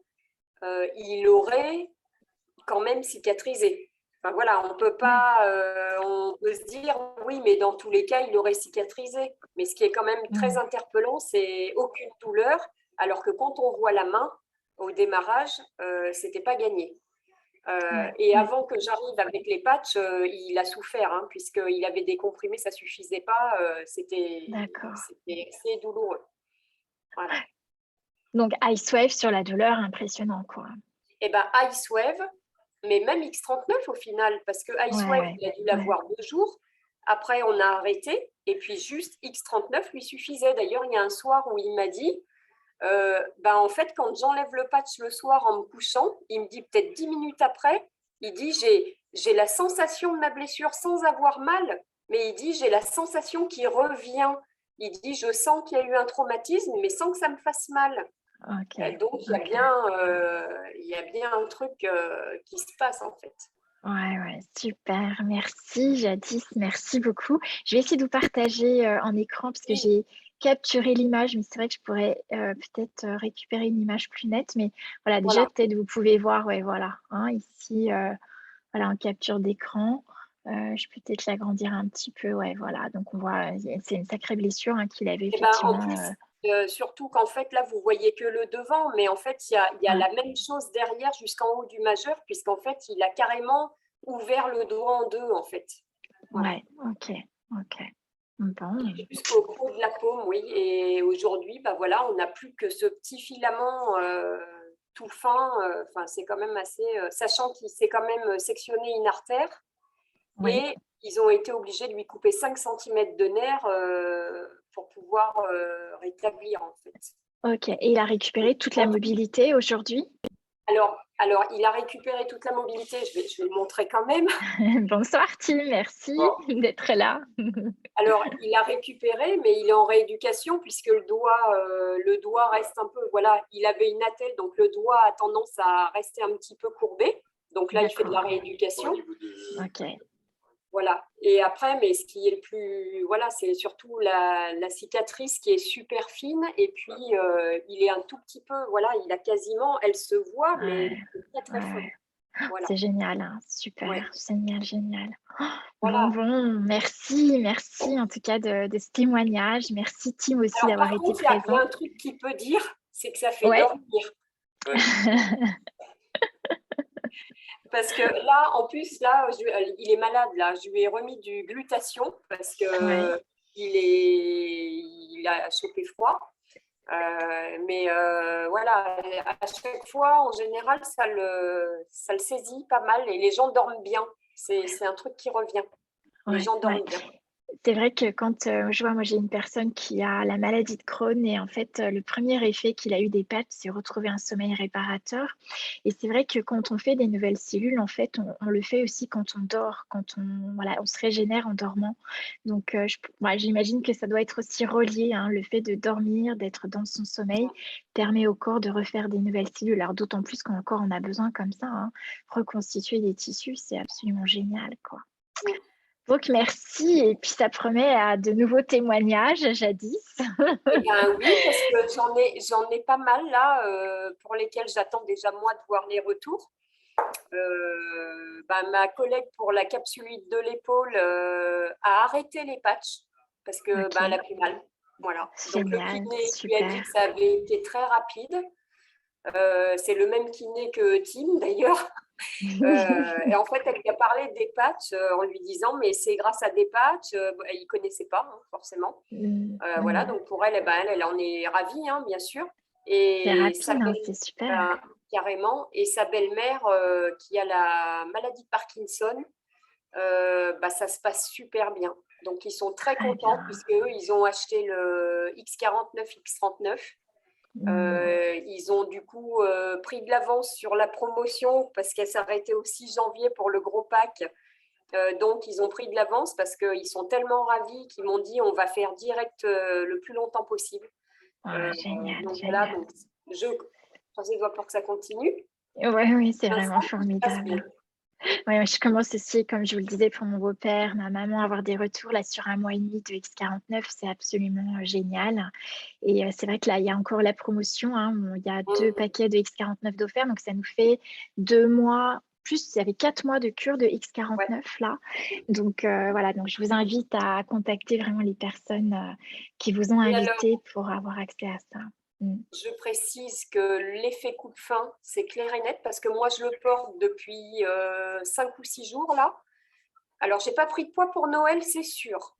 il aurait quand même cicatrisé. Enfin, voilà, on peut Ouais. pas, on peut se dire oui, mais dans tous les cas, il aurait cicatrisé. Mais ce qui est quand même très Mm. interpellant, c'est aucune douleur, alors que quand on voit la main au démarrage, c'était pas gagné. Ouais, Et ouais. avant que j'arrive avec les patchs, il a souffert, hein, puisqu'il avait des comprimés, ça suffisait pas, D'accord. c'est douloureux. Voilà. Donc Icewave sur la douleur, impressionnant, quoi. Et ben Icewave, mais même X39 au final, parce que Ouais, Icewave, ouais, il a dû ouais. l'avoir 2 jours. Après, on a arrêté. Et puis juste X39 lui suffisait. D'ailleurs, il y a un soir où il m'a dit, en fait, quand j'enlève le patch le soir en me couchant, il me dit peut-être 10 minutes après, il dit j'ai la sensation de ma blessure sans avoir mal, mais il dit j'ai la sensation qui revient. Il dit je sens qu'il y a eu un traumatisme, mais sans que ça me fasse mal. Donc il y a bien un truc qui se passe en fait. Ouais, super. Merci Jadis, merci beaucoup. Je vais essayer de vous partager en écran parce que Oui. j'ai capturé l'image, mais c'est vrai que je pourrais peut-être récupérer une image plus nette. Mais voilà, déjà Voilà. peut-être vous pouvez voir, voilà, hein, ici, voilà, en capture d'écran. Je peux peut-être l'agrandir un petit peu, voilà. Donc on voit, c'est une sacrée blessure hein, qu'il avait Et en effectivement. plus, surtout qu'en fait, là, vous voyez que le devant, mais en fait, il y a Ouais, la même chose derrière jusqu'en haut du majeur, puisqu'en fait, il a carrément ouvert le doigt en deux, en fait. Voilà. ouais, ok. Bon. Jusqu'au creux de la paume, oui. Et aujourd'hui, voilà, on n'a plus que ce petit filament tout fin. Enfin, c'est quand même assez, sachant qu'il s'est quand même sectionné une artère. Oui. Et ils ont été obligés de lui couper 5 cm de nerf pour pouvoir rétablir, en fait. Ok. Et il a récupéré toute la mobilité aujourd'hui? Alors, il a récupéré toute la mobilité. Je vais le montrer quand même. Bonsoir Tim, merci Bon. d'être là. Alors, il a récupéré, mais il est en rééducation puisque le doigt reste un peu. Voilà, il avait une attelle, donc le doigt a tendance à rester un petit peu courbé. Donc là, il fait de la rééducation. Ok. Voilà. Et après, mais ce qui est le plus, voilà, c'est surtout la cicatrice qui est super fine. Et puis, il est un tout petit peu, voilà, il a quasiment, elle se voit, mais très, très fine. Ouais. Voilà. C'est génial, hein. Super, Ouais. génial. Voilà. Merci en tout cas de ce témoignage. Merci Tim aussi Alors, d'avoir par été contre, il y a présent. un truc qui peut dire, c'est que ça fait Ouais. dormir. Ouais. Parce que là, en plus, là, il est malade. Là, je lui ai remis du glutathion parce que il a chopé froid. Mais voilà, à chaque fois, en général, ça le saisit pas mal et les gens dorment bien. C'est un truc qui revient. Les gens dorment bien. C'est vrai que quand, je vois, moi, j'ai une personne qui a la maladie de Crohn et en fait, le premier effet qu'il a eu des patchs, c'est retrouver un sommeil réparateur et c'est vrai que quand on fait des nouvelles cellules, en fait, on le fait aussi quand on dort, quand on se régénère en dormant. Donc, j'imagine que ça doit être aussi relié, hein, le fait de dormir, d'être dans son sommeil permet au corps de refaire des nouvelles cellules. Alors d'autant plus quand le corps en a besoin comme ça, hein. Reconstituer des tissus, c'est absolument génial, quoi. Mm. Donc merci et puis ça promet à de nouveaux témoignages jadis. Eh bien oui, parce que j'en ai pas mal là pour lesquels j'attends déjà moi de voir les retours. Ma collègue pour la capsulite de l'épaule a arrêté les patchs parce que OK. elle a plus mal. Voilà. Donc le Génial, kiné lui a dit super. que ça avait été très rapide. C'est le même kiné que Tim d'ailleurs. Et en fait, elle lui a parlé des patchs en lui disant mais c'est grâce à des patchs. Il ne connaissait pas hein, forcément. Voilà, donc pour elle, elle en est ravie, hein, bien sûr. C'est Et sa rapide, hein, c'est super. carrément. Et sa belle-mère, qui a la maladie de Parkinson, ça se passe super bien. Donc, ils sont très Très contents bien. puisque eux, ils ont acheté le X49, X39. Ils ont du coup pris de l'avance sur la promotion parce qu'elle s'arrêtait au 6 janvier pour le gros pack. Donc, ils ont pris de l'avance parce qu'ils sont tellement ravis qu'ils m'ont dit on va faire direct le plus longtemps possible. Génial, Donc voilà, génial. donc je croise les doigts pour que ça continue. Oui, c'est Pour vraiment l'instant, tout se passe bien. formidable. Ouais, je commence aussi, comme je vous le disais, pour mon beau-père, ma maman, à avoir des retours là sur 1 mois et demi de X49, c'est absolument génial. Et c'est vrai que là, il y a encore la promotion, hein, il y a 2 paquets de X49 d'offerts, donc ça nous fait 2 mois, plus il y avait 4 mois de cure de Ouais. X49 là. Donc voilà, donc je vous invite à contacter vraiment les personnes qui vous ont Et alors, invité pour avoir accès à ça. je précise que l'effet coup de faim, c'est clair et net parce que moi, je le porte depuis 5 ou 6 jours là. Alors, j'ai pas pris de poids pour Noël, c'est sûr.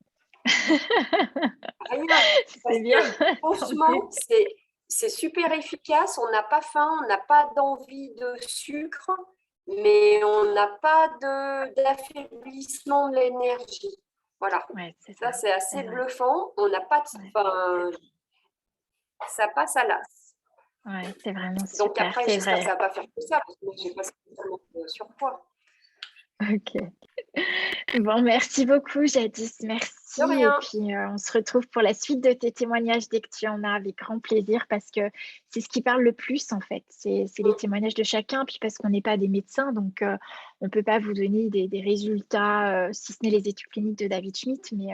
Rien. Parce C'est bien. que franchement, c'est super efficace. On n'a pas faim, on n'a pas d'envie de sucre, mais on n'a pas d'affaiblissement de l'énergie. Voilà. Ouais, c'est Ça, ça, c'est c'est assez vrai. bluffant. On n'a pas de Ouais, enfin, ça passe à l'as. ouais, c'est vraiment Donc super, après, c'est j'espère que vrai. ça va pas faire que ça, parce que moi, j'ai pas spécialement de surpoids. OK. Bon, merci beaucoup Jadis, De merci et rien. puis, on se retrouve pour la suite de tes témoignages dès que tu en as avec grand plaisir parce que c'est ce qui parle le plus en fait. C'est les Mmh. témoignages de chacun, puis parce qu'on n'est pas des médecins donc on peut pas vous donner des résultats, si ce n'est les études cliniques de David Schmitt mais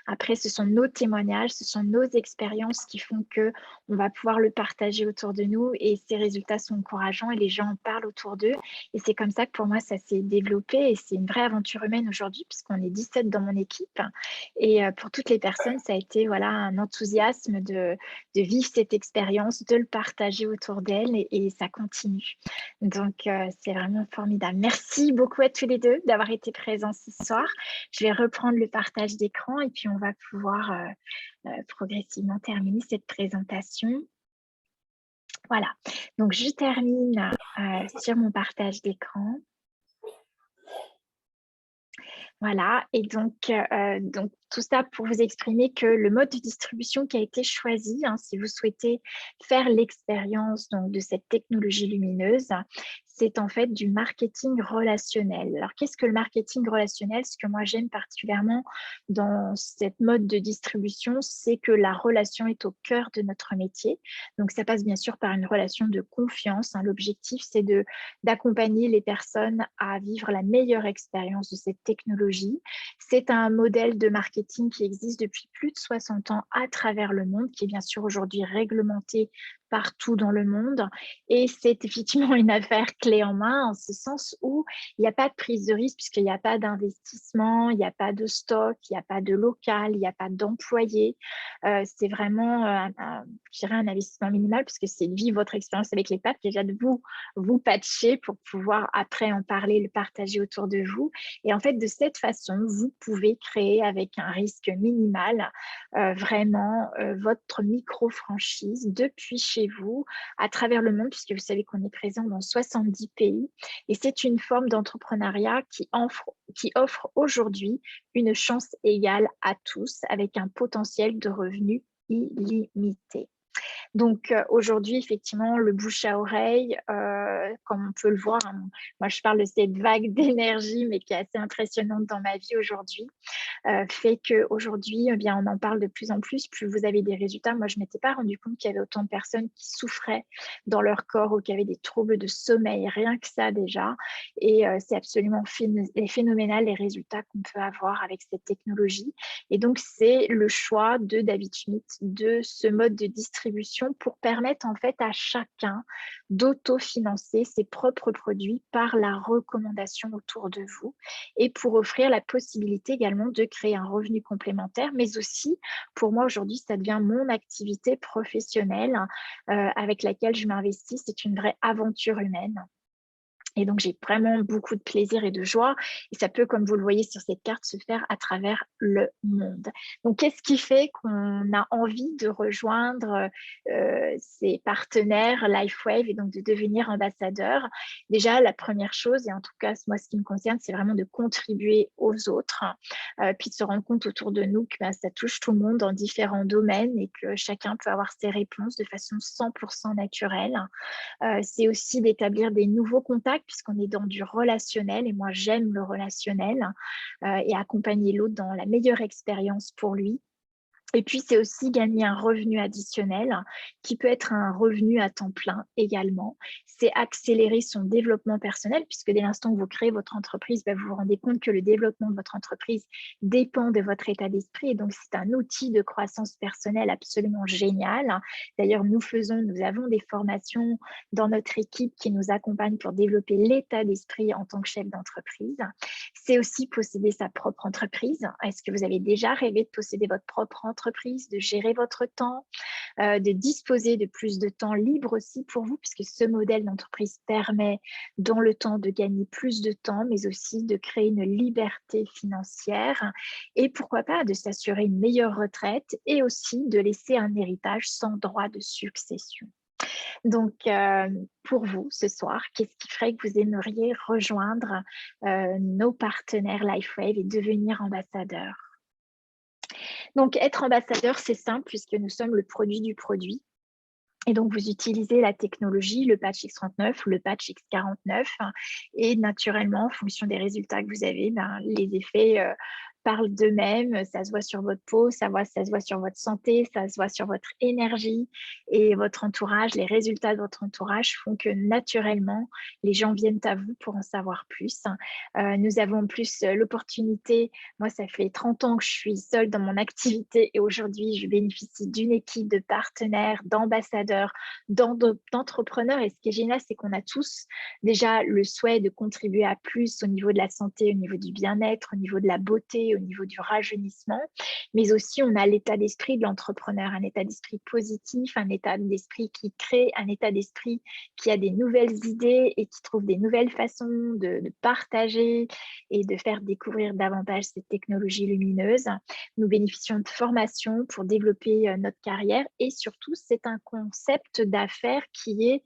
après ce sont nos témoignages, ce sont nos expériences qui font qu'on va pouvoir le partager autour de nous et ces résultats sont encourageants et les gens en parlent autour d'eux et c'est comme ça que pour moi, ça s'est développé et c'est une vraie aventure humaine aujourd'hui puisqu'on est 17 dans mon équipe et pour toutes les personnes, ça a été voilà, un enthousiasme de vivre cette expérience, de le partager autour d'elles et ça continue. Donc, c'est vraiment formidable. Merci beaucoup à tous les 2 d'avoir été présents ce soir. Je vais reprendre le partage d'écran et puis on va pouvoir, progressivement terminer cette présentation. Voilà, donc je termine, sur mon partage d'écran. Voilà et donc tout ça pour vous exprimer que le mode de distribution qui a été choisi, hein, si vous souhaitez faire l'expérience donc de cette technologie lumineuse, c'est en fait du marketing relationnel. Alors qu'est-ce que le marketing relationnel? Ce que moi j'aime particulièrement dans cette mode de distribution, c'est que la relation est au cœur de notre métier. Donc ça passe bien sûr par une relation de confiance, hein. L'objectif, c'est d'accompagner les personnes à vivre la meilleure expérience de cette technologie. C'est un modèle de marketing qui existe depuis plus de 60 ans à travers le monde, qui est bien sûr aujourd'hui réglementé partout dans le monde. Et c'est effectivement une affaire clé en main, en ce sens où il n'y a pas de prise de risque, puisqu'il n'y a pas d'investissement, il n'y a pas de stock, il n'y a pas de local, il n'y a pas d'employés. C'est vraiment, je dirais, un investissement minimal, puisque c'est de vivre votre expérience avec les pattes, déjà de vous patcher pour pouvoir après en parler, le partager autour de vous. Et en fait, de cette façon, vous pouvez créer avec un risque minimal vraiment votre micro-franchise depuis chez vous, à travers le monde, puisque vous savez qu'on est présent dans 70 pays. Et c'est une forme d'entrepreneuriat qui offre aujourd'hui une chance égale à tous, avec un potentiel de revenus illimité. Donc aujourd'hui, effectivement, le bouche à oreille, comme on peut le voir, hein, moi je parle de cette vague d'énergie, mais qui est assez impressionnante dans ma vie aujourd'hui, fait qu'aujourd'hui, eh bien, on en parle de plus en plus. Plus vous avez des résultats. Moi, je ne m'étais pas rendu compte qu'il y avait autant de personnes qui souffraient dans leur corps ou qui avaient des troubles de sommeil, rien que ça déjà. Et c'est absolument phénoménal les résultats qu'on peut avoir avec cette technologie. Et donc, c'est le choix de David Schmitt de ce mode de distribution pour permettre en fait à chacun d'autofinancer ses propres produits par la recommandation autour de vous et pour offrir la possibilité également de créer un revenu complémentaire, mais aussi, pour moi aujourd'hui, ça devient mon activité professionnelle avec laquelle je m'investis. C'est une vraie aventure humaine. Et donc, j'ai vraiment beaucoup de plaisir et de joie. Et ça peut, comme vous le voyez sur cette carte, se faire à travers le monde. Donc, qu'est-ce qui fait qu'on a envie de rejoindre ces partenaires LifeWave et donc de devenir ambassadeur? Déjà, la première chose, et en tout cas, moi, ce qui me concerne, c'est vraiment de contribuer aux autres, puis de se rendre compte autour de nous que bah, ça touche tout le monde dans différents domaines et que chacun peut avoir ses réponses de façon 100% naturelle. C'est aussi d'établir des nouveaux contacts puisqu'on est dans du relationnel et moi j'aime le relationnel et accompagner l'autre dans la meilleure expérience pour lui. Et puis, c'est aussi gagner un revenu additionnel qui peut être un revenu à temps plein également. C'est accélérer son développement personnel puisque dès l'instant que vous créez votre entreprise, bah, vous vous rendez compte que le développement de votre entreprise dépend de votre état d'esprit. Et donc, c'est un outil de croissance personnelle absolument génial. D'ailleurs, nous avons des formations dans notre équipe qui nous accompagnent pour développer l'état d'esprit en tant que chef d'entreprise. C'est aussi posséder sa propre entreprise. Est-ce que vous avez déjà rêvé de posséder votre propre entreprise, de gérer votre temps, de disposer de plus de temps libre aussi pour vous, puisque ce modèle d'entreprise permet dans le temps de gagner plus de temps, mais aussi de créer une liberté financière et pourquoi pas de s'assurer une meilleure retraite et aussi de laisser un héritage sans droit de succession. Donc, pour vous, ce soir, qu'est-ce qui ferait que vous aimeriez rejoindre nos partenaires LifeWave et devenir ambassadeur? Donc être ambassadeur, c'est simple puisque nous sommes le produit du produit. Et donc, vous utilisez la technologie, le patch X39, le patch X49 et naturellement, en fonction des résultats que vous avez, les effets parlent d'eux-mêmes. Ça se voit sur votre peau, ça se voit sur votre santé, ça se voit sur votre énergie et votre entourage. Les résultats de votre entourage font que naturellement, les gens viennent à vous pour en savoir plus. Nous avons en plus l'opportunité, moi ça fait 30 ans que je suis seule dans mon activité et aujourd'hui je bénéficie d'une équipe de partenaires, d'ambassadeurs, d'entrepreneurs et ce qui est génial c'est qu'on a tous déjà le souhait de contribuer à plus au niveau de la santé, au niveau du bien-être, au niveau de la beauté, au niveau du rajeunissement, mais aussi on a l'état d'esprit de l'entrepreneur, un état d'esprit positif, un état d'esprit qui crée, un état d'esprit qui a des nouvelles idées et qui trouve des nouvelles façons de partager et de faire découvrir davantage ces technologies lumineuses. Nous bénéficions de formations pour développer notre carrière et surtout, c'est un concept d'affaires qui est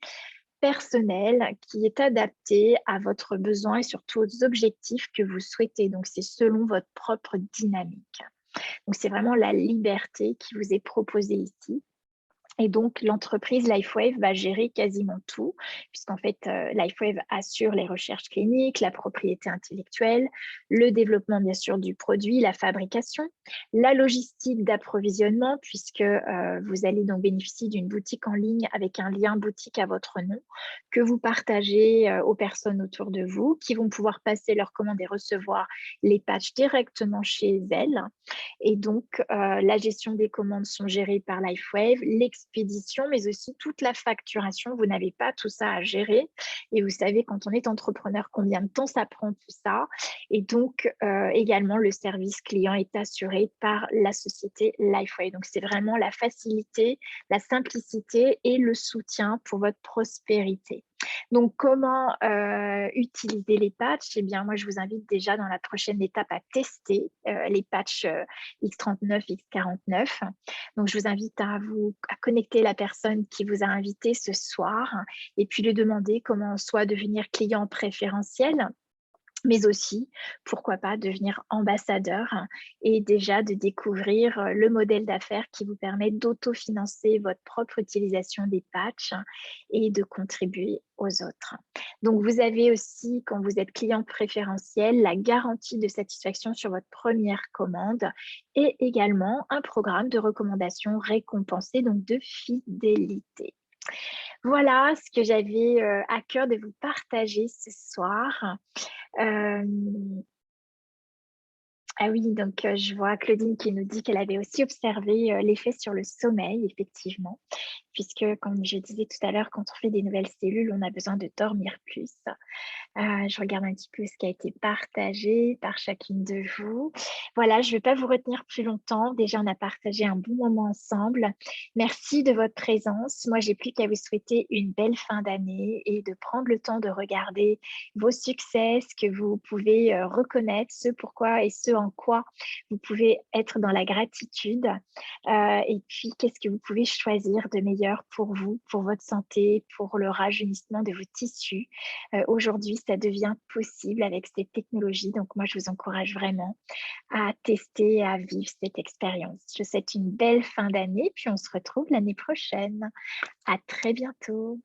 personnel, qui est adapté à votre besoin et surtout aux objectifs que vous souhaitez. Donc, c'est selon votre propre dynamique. Donc, c'est vraiment la liberté qui vous est proposée ici. Et donc, l'entreprise LifeWave va gérer quasiment tout, puisqu'en fait, LifeWave assure les recherches cliniques, la propriété intellectuelle, le développement, bien sûr, du produit, la fabrication, la logistique d'approvisionnement, puisque vous allez donc bénéficier d'une boutique en ligne avec un lien boutique à votre nom que vous partagez aux personnes autour de vous, qui vont pouvoir passer leurs commandes et recevoir les patchs directement chez elles. Et donc, la gestion des commandes sont gérées par LifeWave, l'expédition, mais aussi toute la facturation. Vous n'avez pas tout ça à gérer. Et vous savez, quand on est entrepreneur, combien de temps ça prend tout ça. Et donc, également, le service client est assuré par la société LifeWave. Donc, c'est vraiment la facilité, la simplicité et le soutien pour votre prospérité. Donc, comment utiliser les patchs? Eh bien, moi, je vous invite déjà dans la prochaine étape à tester les patchs X39, X49. Donc, je vous invite à connecter la personne qui vous a invité ce soir et puis lui demander comment soit devenir client préférentiel, mais aussi, pourquoi pas, devenir ambassadeur et déjà de découvrir le modèle d'affaires qui vous permet d'autofinancer votre propre utilisation des patchs et de contribuer aux autres. Donc, vous avez aussi, quand vous êtes client préférentiel, la garantie de satisfaction sur votre première commande et également un programme de recommandation récompensé, donc de fidélité. Voilà ce que j'avais à cœur de vous partager ce soir. Euh, ah oui, donc je vois Claudine qui nous dit qu'elle avait aussi observé l'effet sur le sommeil, effectivement, puisque, comme je disais tout à l'heure, quand on fait des nouvelles cellules, on a besoin de dormir plus. Je regarde un petit peu ce qui a été partagé par chacune de vous. Voilà, je ne vais pas vous retenir plus longtemps. Déjà, on a partagé un bon moment ensemble. Merci de votre présence. Moi, j'ai plus qu'à vous souhaiter une belle fin d'année et de prendre le temps de regarder vos succès, ce que vous pouvez reconnaître, ce pourquoi et ce en quoi vous pouvez être dans la gratitude. Et puis, qu'est-ce que vous pouvez choisir de meilleur pour vous, pour votre santé, pour le rajeunissement de vos tissus. Aujourd'hui, ça devient possible avec ces technologies. Donc, moi, je vous encourage vraiment à tester, à vivre cette expérience. Je vous souhaite une belle fin d'année, puis on se retrouve l'année prochaine. À très bientôt.